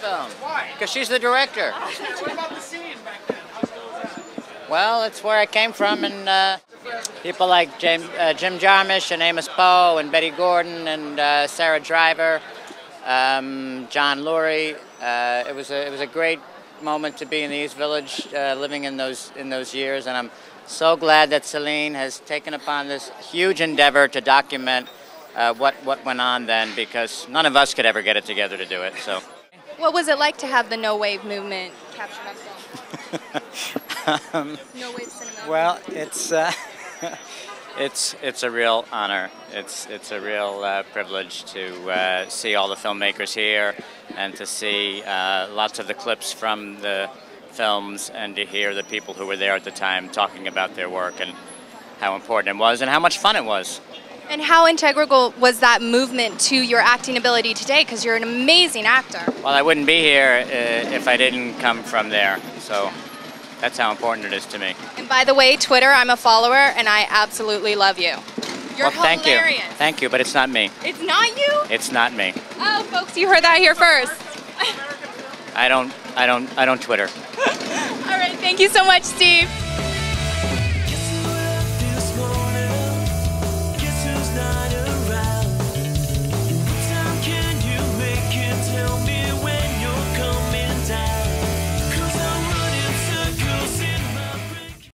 film. Why? Because she's the director. What about the scene back then? How cool was that? Well, it's where I came from, and people like Jim Jarmusch and Amos Poe and Betty Gordon and Sarah Driver, John Lurie. It was a great moment to be in the East Village, living in those years, and I'm so glad that Celine has taken upon this huge endeavor to document what went on then, because none of us could ever get it together to do it. So, What was it like to have the No Wave movement captured on film? No Wave cinema. well, it's a real honor. It's a real privilege to see all the filmmakers here and to see lots of the clips from the films and to hear the people who were there at the time talking about their work and how important it was and how much fun it was. And how integral was that movement to your acting ability today? Because you're an amazing actor. Well, I wouldn't be here if I didn't come from there. So that's how important it is to me. And by the way, Twitter, I'm a follower, and I absolutely love you. You're Well, thank hilarious. you. Thank you, but it's not me. It's not you? It's not me. Oh, folks, you heard that here first. I don't Twitter. All right, thank you so much, Steve.